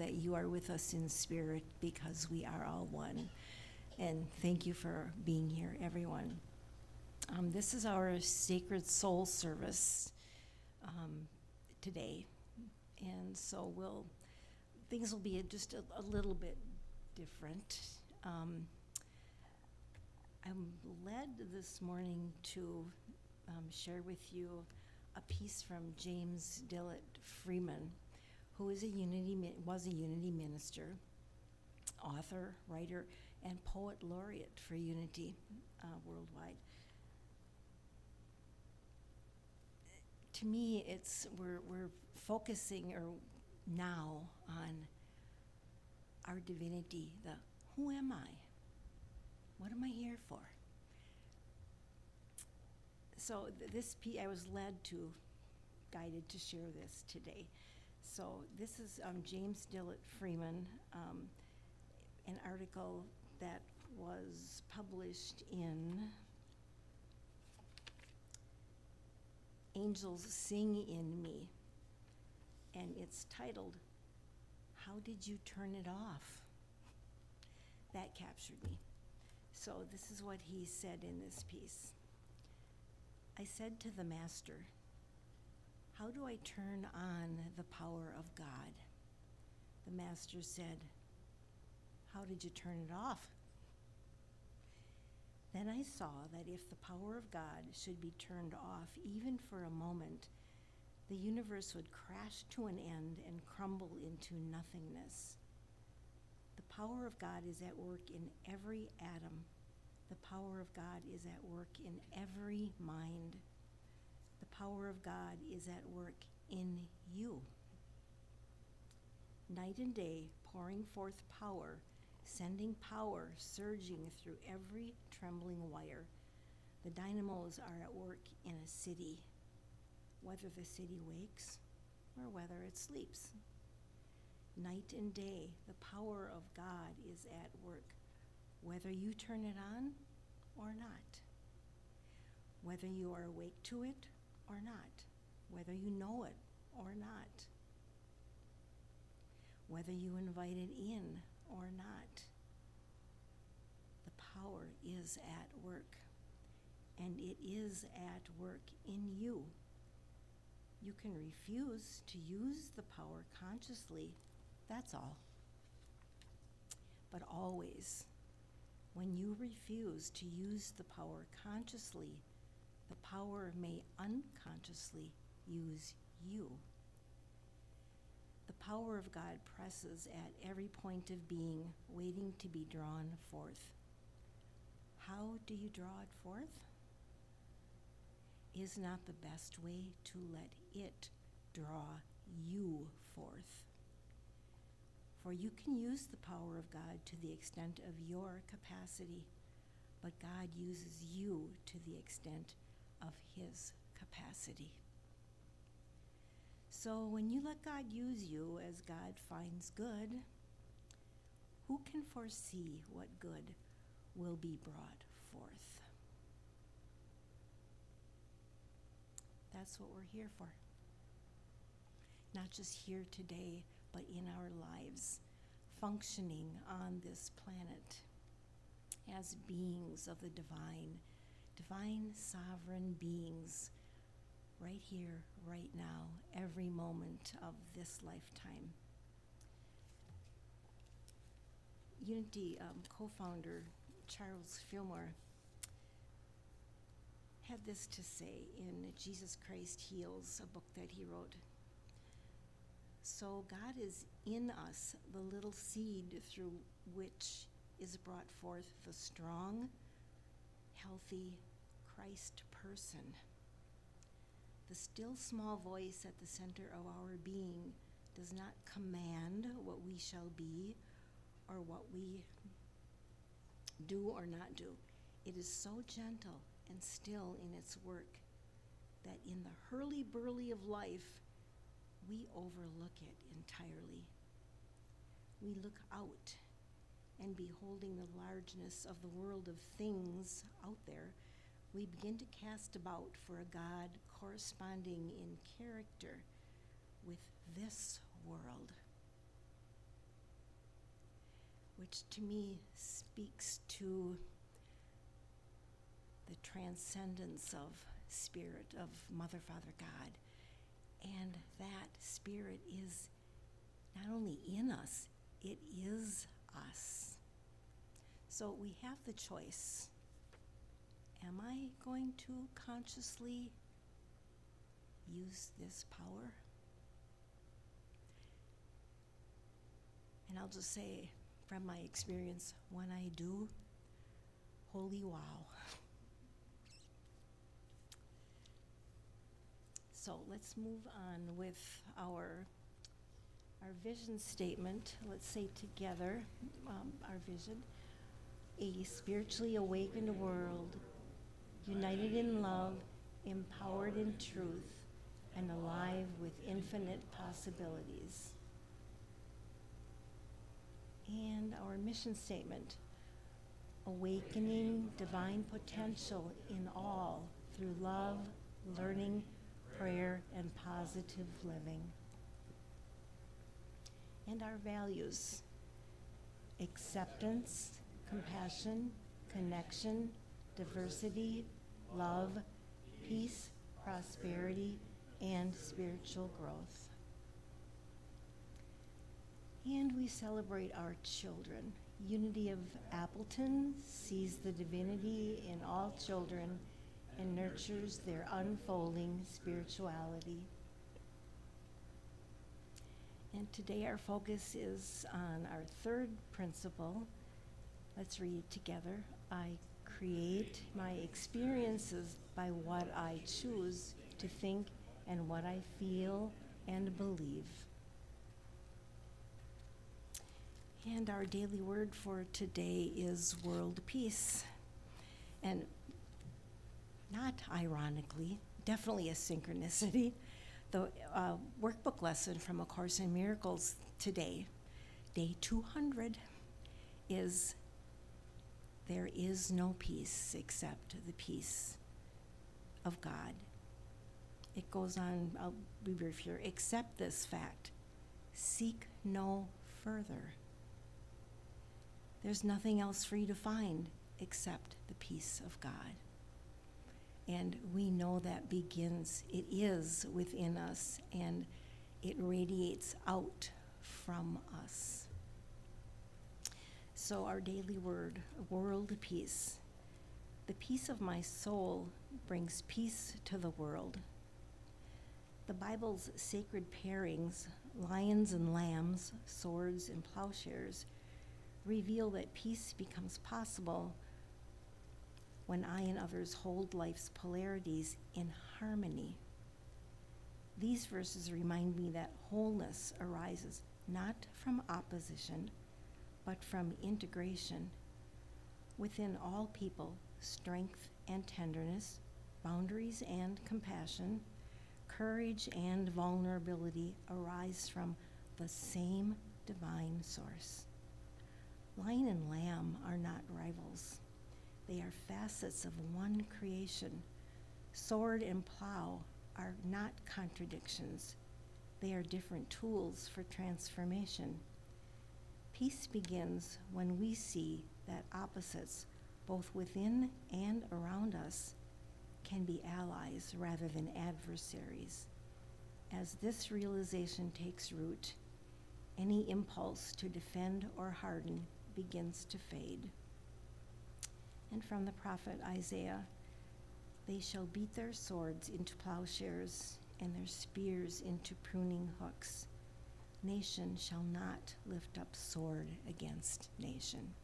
that you are with us in spirit because we are all one. And thank you for being here, everyone. This is our Sacred Soul service today. And so things will be just a little bit different. I'm led this morning to share with you a piece from James Dillett Freeman, who was a Unity minister, author, writer, and poet laureate for Unity worldwide. To me, we're focusing now on our divinity, the who am I? What am I here for? So this piece, I was guided to share this today. So this is James Dillett Freeman, an article that was published in Angels Sing in Me, and it's titled, How Did You Turn It Off? That captured me. So this is what he said in this piece. I said to the Master, how do I turn on the power of God? The Master said, how did you turn it off? Then I saw that if the power of God should be turned off even for a moment, the universe would crash to an end and crumble into nothingness. The power of God is at work in every atom. The power of God is at work in every mind. The power of God is at work in you. Night and day, pouring forth power, sending power surging through every trembling wire. The dynamos are at work in a city, whether the city wakes or whether it sleeps. Night and day, the power of God is at work, whether you turn it on or not, whether you are awake to it or not, whether you know it or not, whether you invite it in or not. The power is at work, and it is at work in you. You can refuse to use the power consciously, that's all. But always, when you refuse to use the power consciously, the power may unconsciously use you. The power of God presses at every point of being, waiting to be drawn forth. How do you draw it forth? Is not the best way to let it draw you forth? For you can use the power of God to the extent of your capacity, but God uses you to the extent of his capacity. So when you let God use you as God finds good, who can foresee what good will be brought forth? That's what we're here for. Not just here today, but in our lives, functioning on this planet as beings of the divine sovereign beings, right here, right now, every moment of this lifetime. Unity co-founder Charles Fillmore had this to say in Jesus Christ Heals, a book that he wrote. So God is in us, the little seed through which is brought forth the strong, healthy Christ person. The still small voice at the center of our being does not command what we shall be or what we do or not do. It is so gentle and still in its work that in the hurly-burly of life, we overlook it entirely. We look out, and beholding the largeness of the world of things out there, we begin to cast about for a God corresponding in character with this world. which to me speaks to the transcendence of Spirit, of Mother, Father, God. And that Spirit is not only in us, it is us. So we have the choice. Am I going to consciously use this power? And I'll just say, from my experience, when I do, holy wow. So let's move on with our vision statement. Let's say together our vision: a spiritually awakened world, united in love, empowered in truth, and alive with infinite possibilities. And our mission statement: awakening divine potential in all through love, learning, prayer, and positive living. And our values: acceptance, compassion, connection, diversity, love, peace, prosperity, and spiritual growth. And we celebrate our children. Unity of Appleton sees the divinity in all children and nurtures their unfolding spirituality. And today our focus is on our third principle. Let's read it together. I create my experiences by what I choose to think and what I feel and believe. And our daily word for today is world peace. And not ironically, definitely a synchronicity, the workbook lesson from A Course in Miracles today, day 200, is there is no peace except the peace of God. It goes on, I'll be brief here: accept this fact, seek no further. There's nothing else for you to find except the peace of God. And we know that it is within us, and it radiates out from us. So our daily word: world peace. The peace of my soul brings peace to the world. The Bible's sacred pairings, lions and lambs, swords and plowshares, reveal that peace becomes possible when I and others hold life's polarities in harmony. These verses remind me that wholeness arises not from opposition, but from integration. Within all people, strength and tenderness, boundaries and compassion, courage and vulnerability arise from the same divine source. Lion and lamb are not rivals. They are facets of one creation. Sword and plow are not contradictions. They are different tools for transformation. Peace begins when we see that opposites, both within and around us, can be allies rather than adversaries. As this realization takes root, any impulse to defend or harden begins to fade. And from the prophet Isaiah: they shall beat their swords into plowshares and their spears into pruning hooks. Nation shall not lift up sword against nation.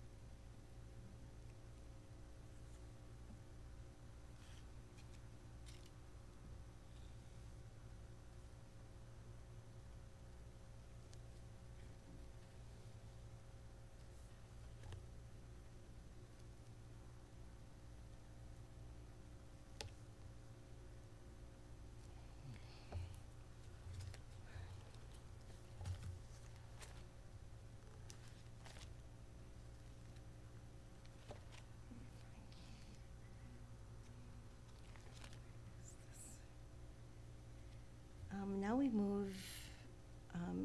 Now we move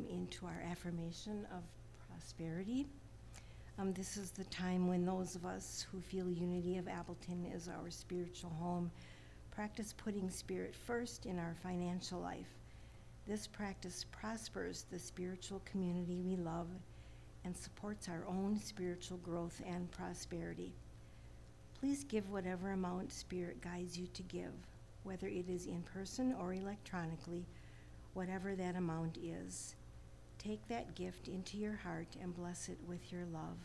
into our affirmation of prosperity. This is the time when those of us who feel Unity of Appleton is our spiritual home practice putting spirit first in our financial life. This practice prospers the spiritual community we love and supports our own spiritual growth and prosperity. Please give whatever amount Spirit guides you to give, whether it is in person or electronically, whatever that amount is. Take that gift into your heart and bless it with your love.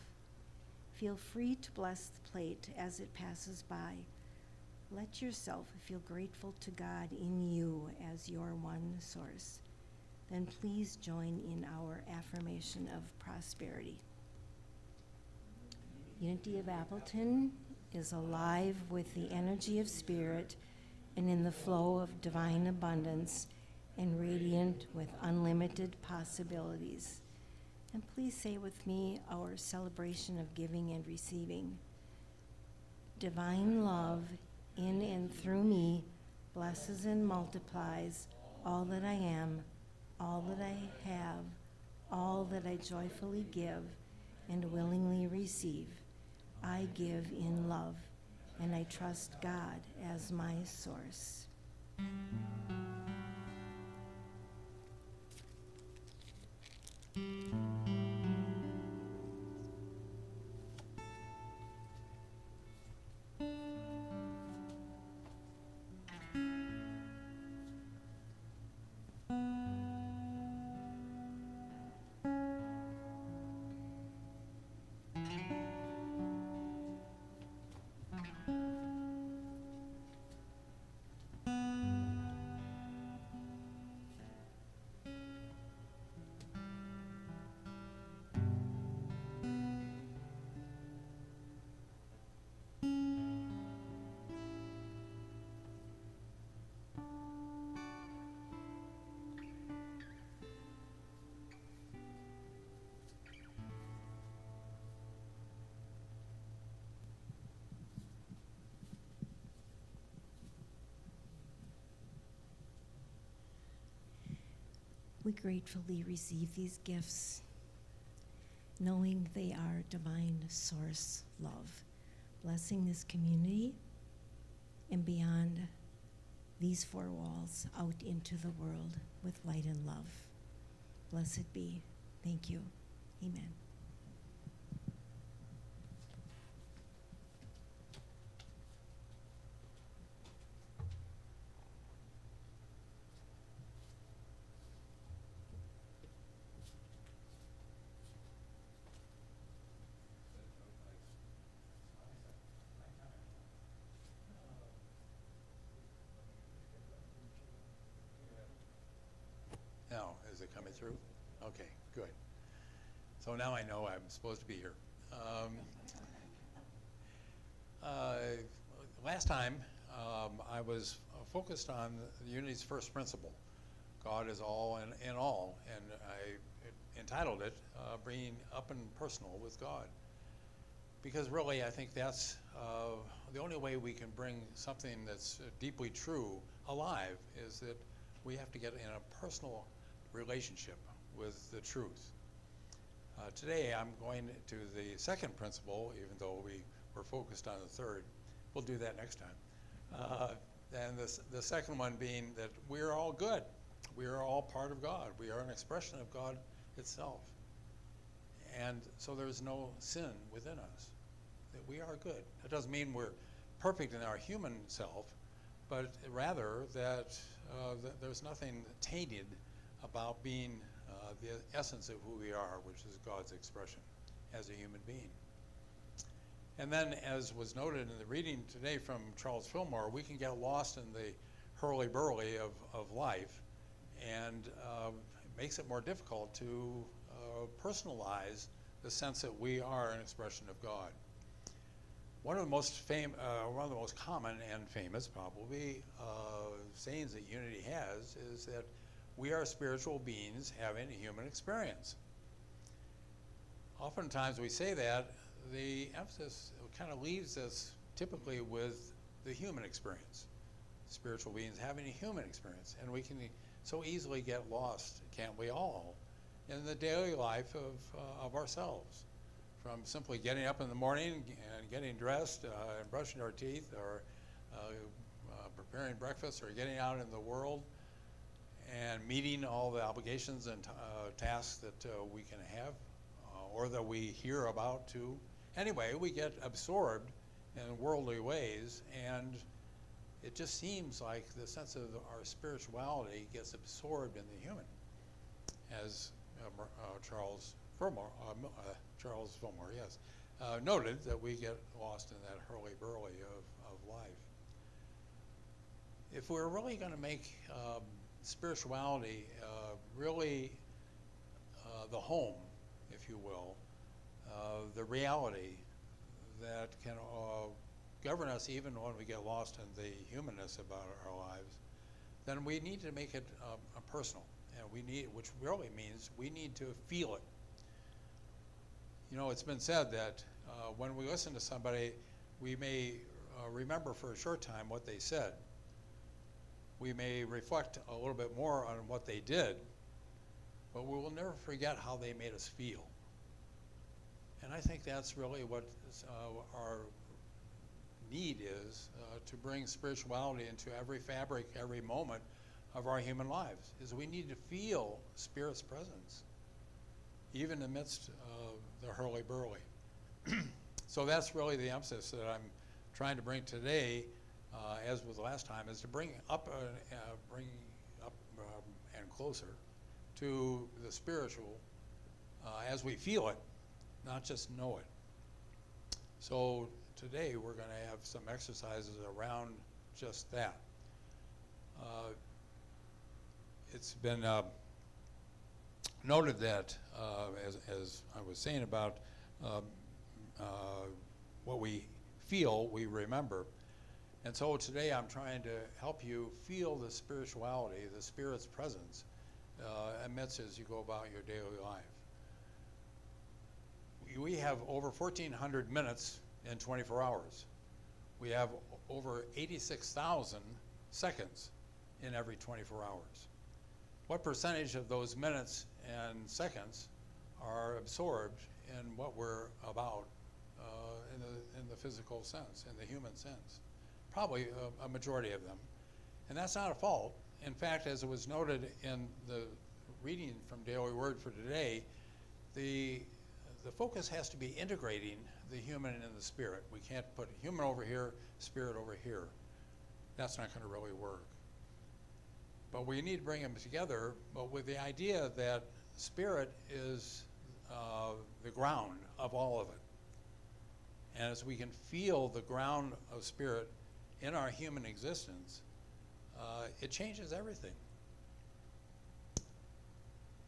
Feel free to bless the plate as it passes by. Let yourself feel grateful to God in you as your one source. Then please join in our affirmation of prosperity. Unity of Appleton is alive with the energy of spirit and in the flow of divine abundance and radiant with unlimited possibilities. And please say with me our celebration of giving and receiving. Divine love in and through me blesses and multiplies all that I am, all that I have, all that I joyfully give and willingly receive. I give in love, and I trust God as my source. We gratefully receive these gifts, knowing they are divine source love, blessing this community and beyond these four walls out into the world with light and love. Blessed be. Thank you. Amen. Now, is it coming through? Okay, good. So now I know I'm supposed to be here. Last time, I was focused on Unity's first principle. God is all in all, and I entitled it, Bringing Up and Personal with God. Because really, I think that's the only way we can bring something that's deeply true alive is that we have to get in a personal relationship with the truth. Today I'm going to the second principle, even though we were focused on the third. We'll do that next time. And the second one being that we're all good. We are all part of God. We are an expression of God itself. And so there's no sin within us, that we are good. That doesn't mean we're perfect in our human self, but rather that there's nothing tainted about being the essence of who we are, which is God's expression as a human being. And then, as was noted in the reading today from Charles Fillmore, we can get lost in the hurly-burly of life, and it makes it more difficult to personalize the sense that we are an expression of God. One of the most common and famous, probably, sayings that Unity has is that we are spiritual beings having a human experience. Oftentimes we say that, the emphasis kind of leaves us typically with the human experience. Spiritual beings having a human experience. And we can so easily get lost, can't we all, in the daily life of ourselves. from simply getting up in the morning and getting dressed and brushing our teeth, or preparing breakfast, or getting out in the world and meeting all the obligations and tasks that we can have or that we hear about too. Anyway, we get absorbed in worldly ways, and it just seems like the sense of our spirituality gets absorbed in the human, as Charles Fillmore, yes, noted, that we get lost in that hurly-burly of life. If we're really going to make spirituality really the home, if you will, the reality that can govern us even when we get lost in the humanness about our lives, then we need to make it personal. And which really means we need to feel it. You know, it's been said that when we listen to somebody, we may remember for a short time what they said. We may reflect a little bit more on what they did, but we will never forget how they made us feel. And I think that's really what our need is, to bring spirituality into every fabric, every moment of our human lives, is we need to feel Spirit's presence, even amidst the hurly-burly. So that's really the emphasis that I'm trying to bring today, as with last time, is to bring up and closer to the spiritual as we feel it, not just know it. So today we're going to have some exercises around just that. It's been noted that, as I was saying about what we feel, we remember. And so today I'm trying to help you feel the spirituality, the Spirit's presence amidst as you go about your daily life. We have over 1,400 minutes in 24 hours. We have over 86,000 seconds in every 24 hours. What percentage of those minutes and seconds are absorbed in what we're about in the physical sense, in the human sense? Probably a majority of them. And that's not a fault. In fact, as it was noted in the reading from Daily Word for today, the focus has to be integrating the human and the spirit. We can't put human over here, spirit over here. That's not going to really work. But we need to bring them together, but with the idea that spirit is the ground of all of it. And as we can feel the ground of spirit in our human existence, it changes everything.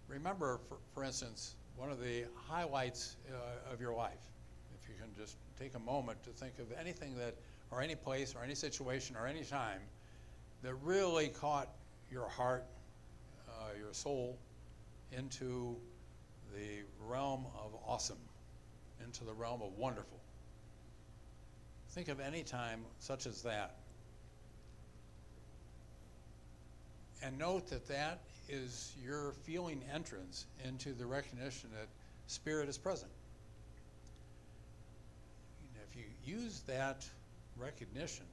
Remember, for instance, one of the highlights of your life, if you can just take a moment to think of anything that, or any place, or any situation, or any time that really caught your heart, your soul, into the realm of awesome, into the realm of wonderful. Think of any time such as that. And note that that is your feeling entrance into the recognition that Spirit is present. And if you use that recognition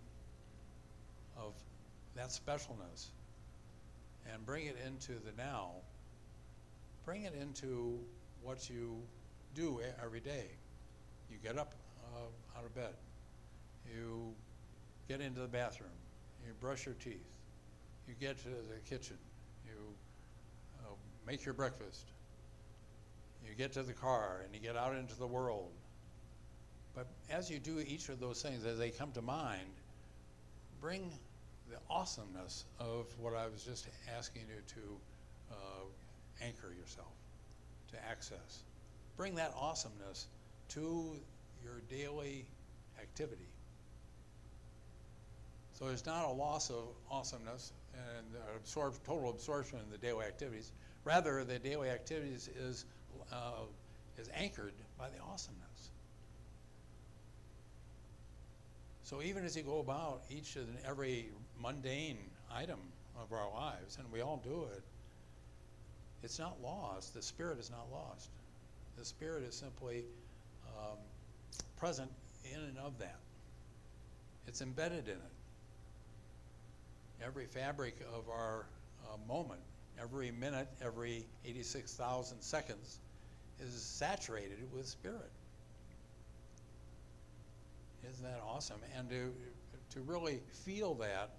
of that specialness and bring it into the now, bring it into what you do every day. You get up out of bed. You get into the bathroom. You brush your teeth. You get to the kitchen. You make your breakfast. You get to the car and you get out into the world. But as you do each of those things, as they come to mind, bring the awesomeness of what I was just asking you to anchor yourself, to access. Bring that awesomeness to your daily activity. So there's not a loss of awesomeness and total absorption in the daily activities. Rather, the daily activities is anchored by the awesomeness. So even as you go about each and every mundane item of our lives, and we all do it, it's not lost. The Spirit is not lost. The Spirit is simply present in and of that. It's embedded in it. Every fabric of our moment, every minute, every 86,000 seconds is saturated with spirit. Isn't that awesome? And to really feel that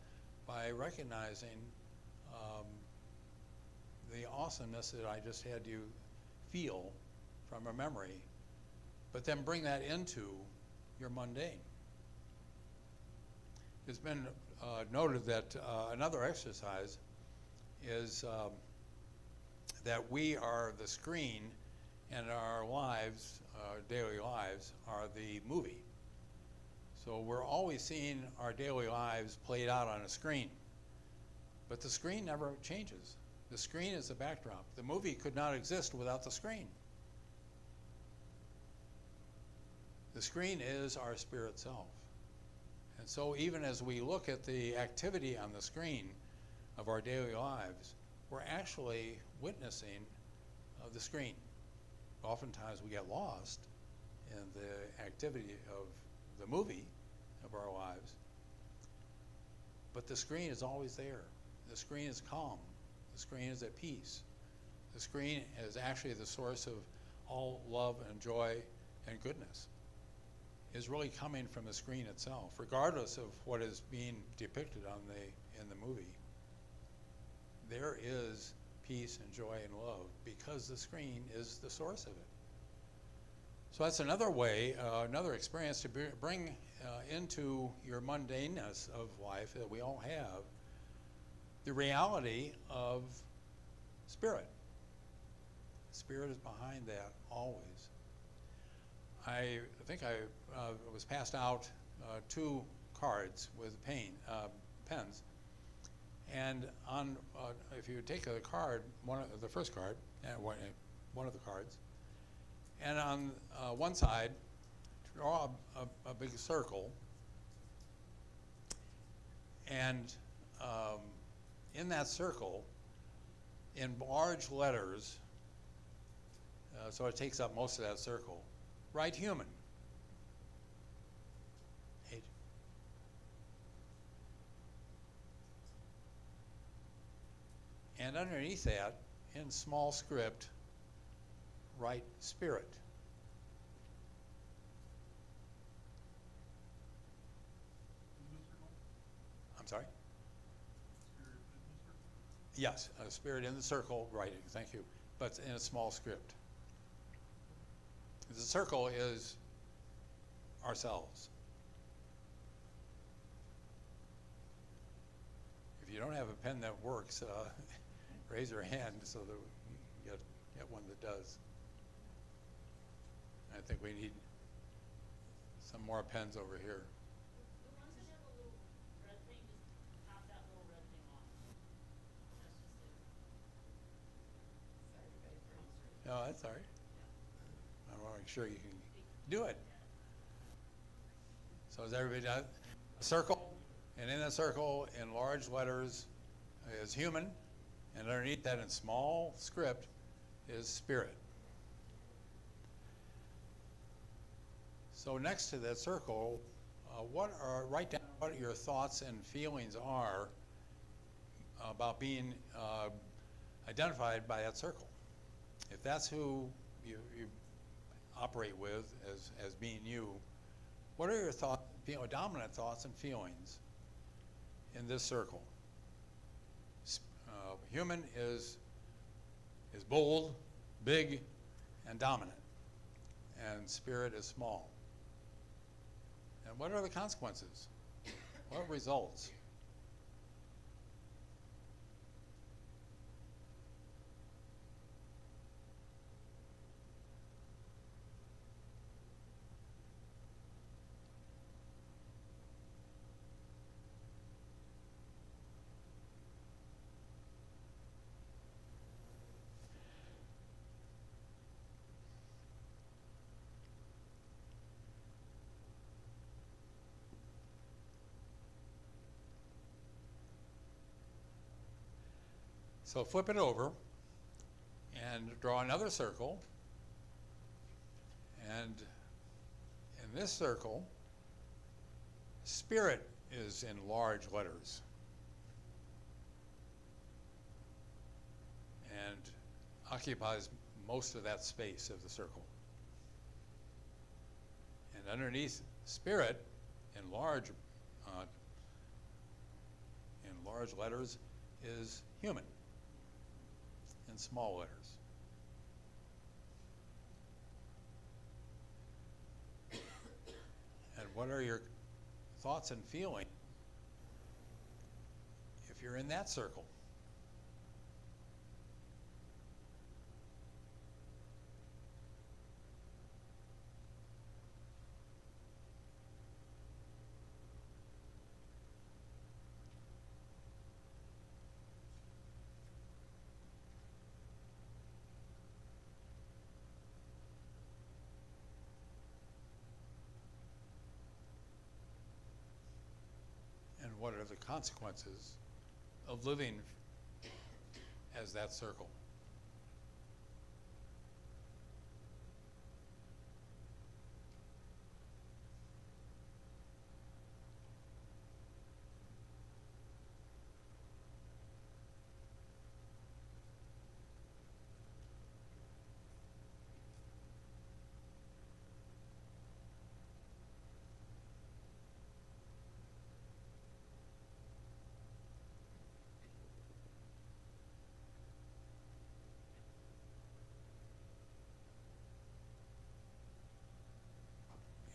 by recognizing the awesomeness that I just had you feel from a memory, but then bring that into your mundane. It's been noted that another exercise is that we are the screen and our lives, daily lives, are the movie. So we're always seeing our daily lives played out on a screen. But the screen never changes. The screen is the backdrop. The movie could not exist without the screen. The screen is our spirit self. And so even as we look at the activity on the screen of our daily lives, we're actually witnessing the screen. Oftentimes we get lost in the activity of the movie of our lives, but the screen is always there. The screen is calm. The screen is at peace. The screen is actually the source of all love and joy and goodness. Is really coming from the screen itself, regardless of what is being depicted in the movie. There is peace and joy and love because the screen is the source of it. So that's another way, another experience to bring into your mundaneness of life that we all have, the reality of spirit. Spirit is behind that always. I think I was passed out 2 cards with pens, and on if you take a card, the first card, one of the cards, and on one side, draw a big circle, and in that circle, in large letters, so it takes up most of that circle, write human. And underneath that, in small script, write spirit. I'm sorry? Yes, spirit in the circle, writing, thank you, but in a small script. The circle is ourselves. If you don't have a pen that works, raise your hand so that you get one that does. I think we need some more pens over here. The ones that have a little red thing, just pop that little red thing off. That's just it. Sorry, everybody for No, that's all right. I want to make sure you can do it. So is everybody done? A circle, and in the circle, in large letters, is human, and underneath that in small script is spirit. So next to that circle, write down what your thoughts and feelings are about being identified by that circle. If that's who you operate with as being you, what are your thoughts, dominant thoughts and feelings in this circle? Human is bold, big, and dominant, and spirit is small. And what are the consequences? What results? So flip it over and draw another circle and In this circle, spirit is in large letters. And occupies most of that space of the circle. And underneath spirit, in large letters, is human, in small letters. And what are your thoughts and feelings if you're in that circle? And what are the consequences of living as that circle?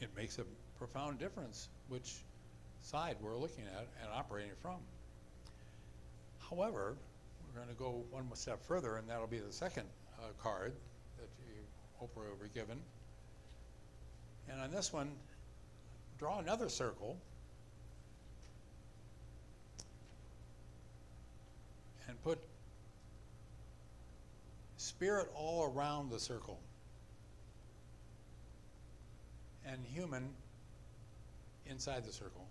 It makes a profound difference which side we're looking at and operating from. However, we're going to go one more step further, and that'll be the second card that Oprah will be given. And on this one, draw another circle and put spirit all around the circle and human inside the circle.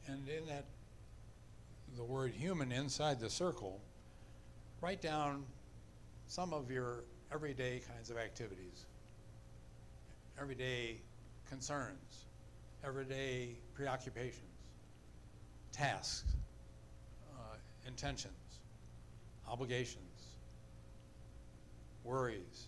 And in that, the word human inside the circle, write down some of your everyday kinds of activities, everyday concerns, everyday preoccupations, tasks, intentions, obligations, worries.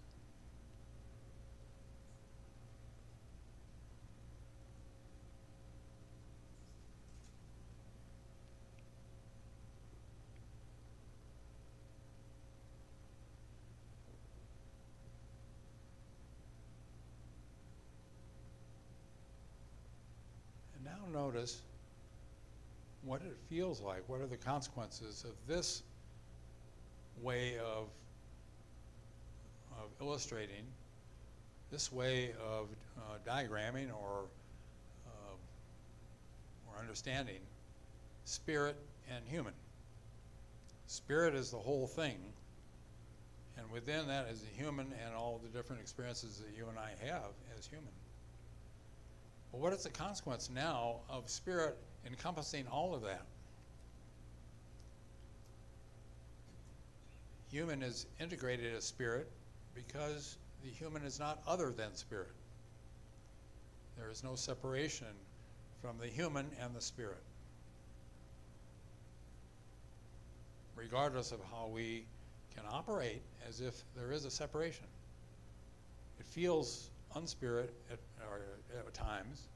Now notice what it feels like. What are the consequences of this way of illustrating, this way of diagramming or understanding spirit and human. Spirit is the whole thing, and within that is the human and all the different experiences that you and I have as human. Well, what is the consequence now of spirit encompassing all of that? Human is integrated as spirit because the human is not other than spirit. There is no separation from the human and the spirit, regardless of how we can operate as if there is a separation. It feels unspirit at times,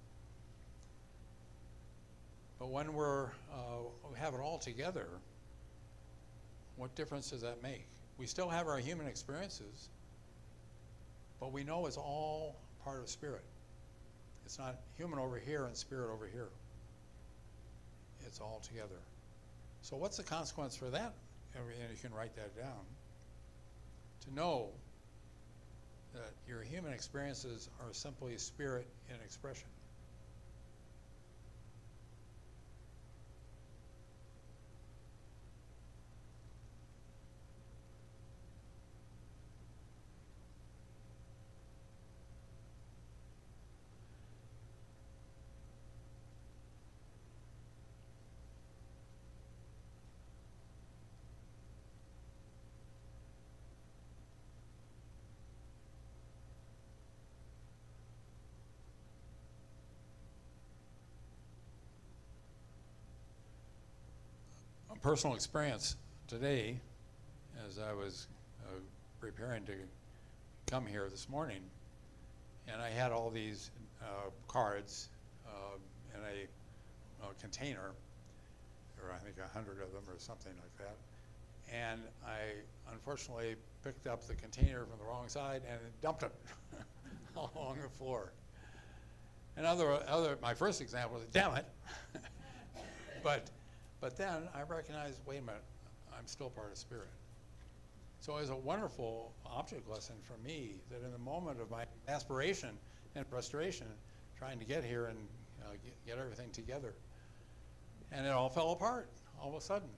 but when we have it all together, what difference does that make? We still have our human experiences, but we know it's all part of spirit. It's not human over here and spirit over here. It's all together. So what's the consequence for that? And you can write that down. To know that your human experiences are simply spirit in expression. personal experience today, as I was preparing to come here this morning, and I had all these cards in a container, or I think 100 of them or something like that. And I unfortunately picked up the container from the wrong side and dumped it along the floor. And my first example was, damn it. But then I recognized, wait a minute, I'm still part of spirit. So it was a wonderful object lesson for me that in the moment of my aspiration and frustration, trying to get here and get everything together, and it all fell apart all of a sudden.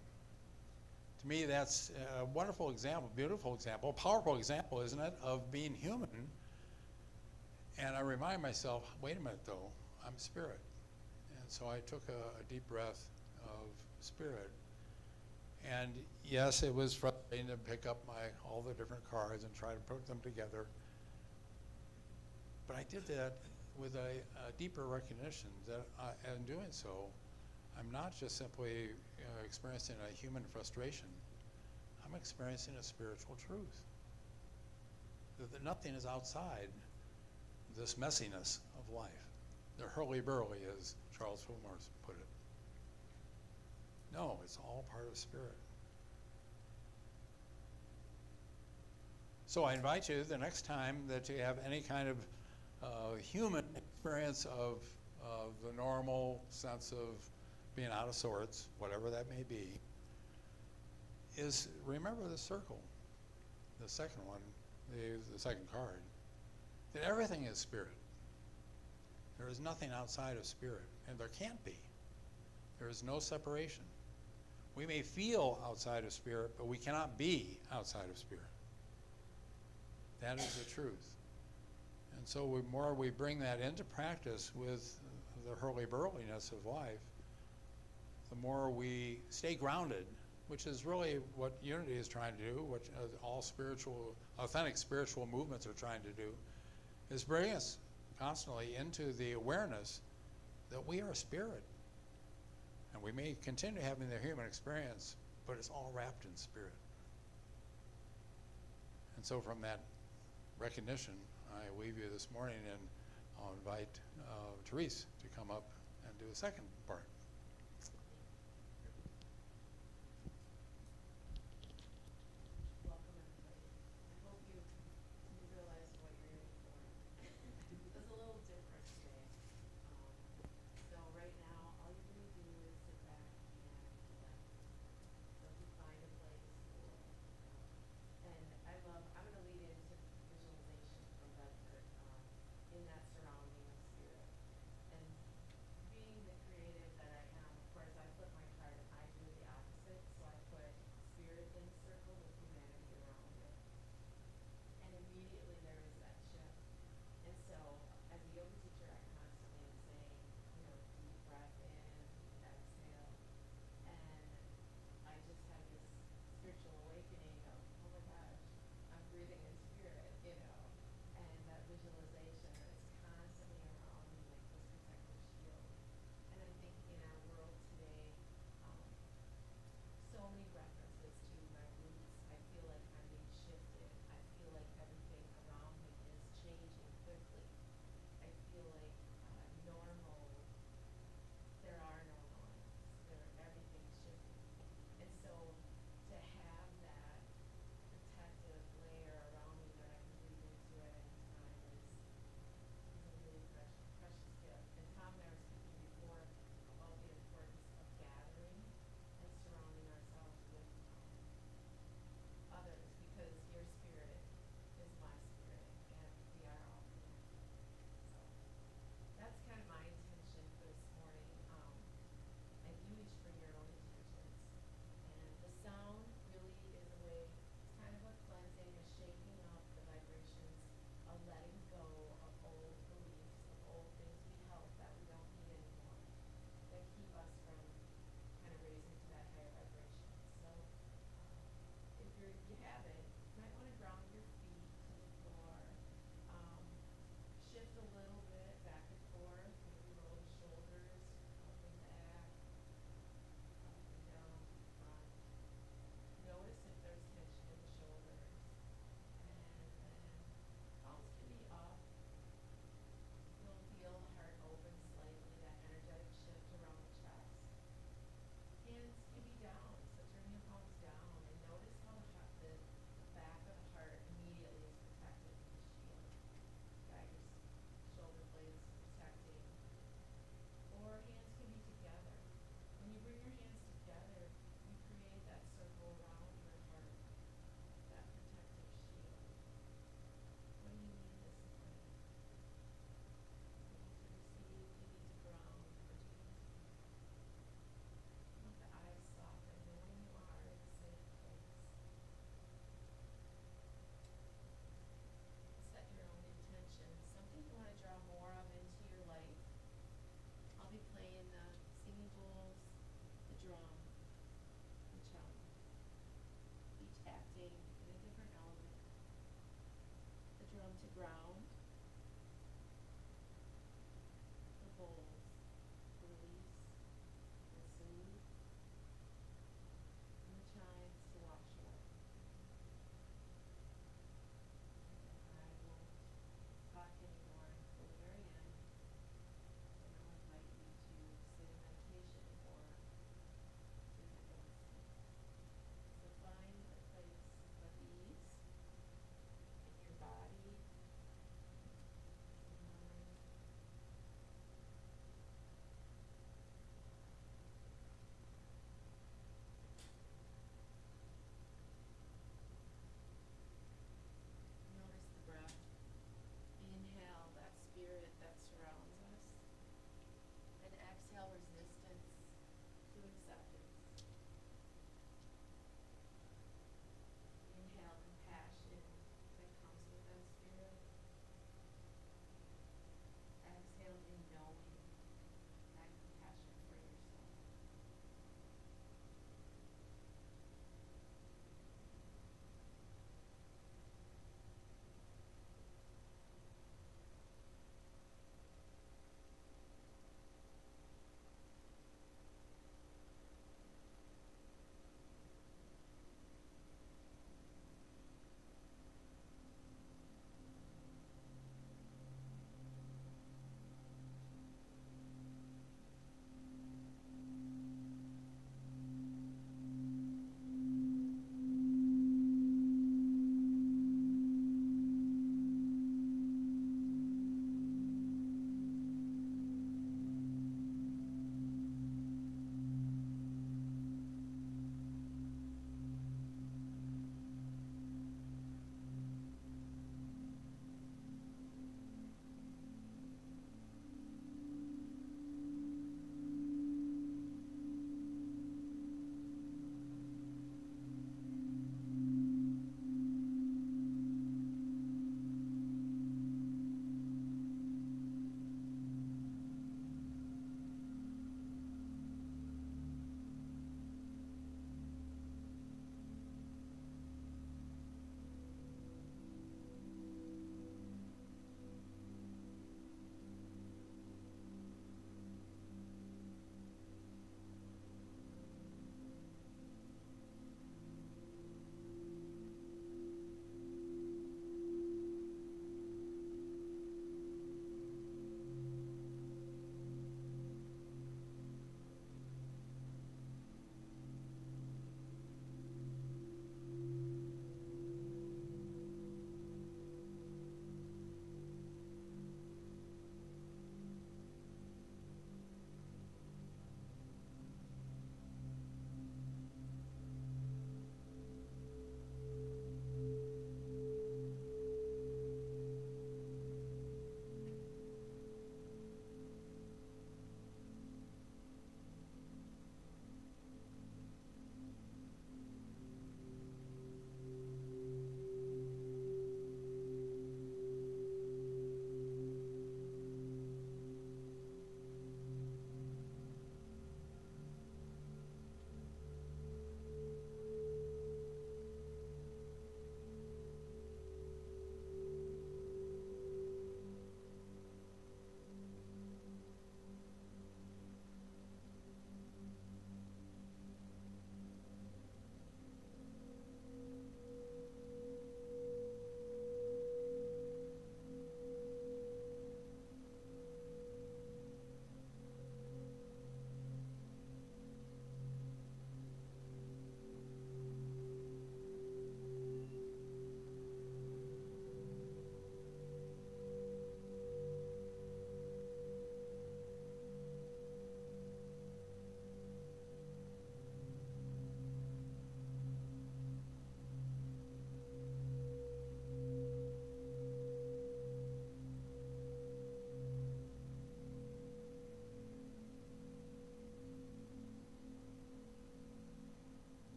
To me, that's a wonderful example, beautiful example, powerful example, isn't it, of being human. And I remind myself, wait a minute though, I'm spirit. And so I took a deep breath of spirit. And yes, it was frustrating to pick up all the different cards and try to put them together. But I did that with a deeper recognition that in doing so, I'm not just simply experiencing a human frustration. I'm experiencing a spiritual truth. That nothing is outside this messiness of life. The hurly-burly, as Charles Fillmore put it. No, it's all part of spirit. So I invite you the next time that you have any kind of human experience of the normal sense of being out of sorts, whatever that may be, is remember the circle, the second one, the second card, that everything is spirit. There is nothing outside of spirit, and there can't be. There is no separation. We may feel outside of spirit, but we cannot be outside of spirit. That is the truth. And so the more we bring that into practice with the hurly-burliness of life, the more we stay grounded, which is really what Unity is trying to do, what all spiritual, authentic spiritual movements are trying to do, is bring us constantly into the awareness that we are spirit. And we may continue having the human experience, but it's all wrapped in spirit. And so from that recognition, I leave you this morning, and I'll invite Teresa to come up and do the second part.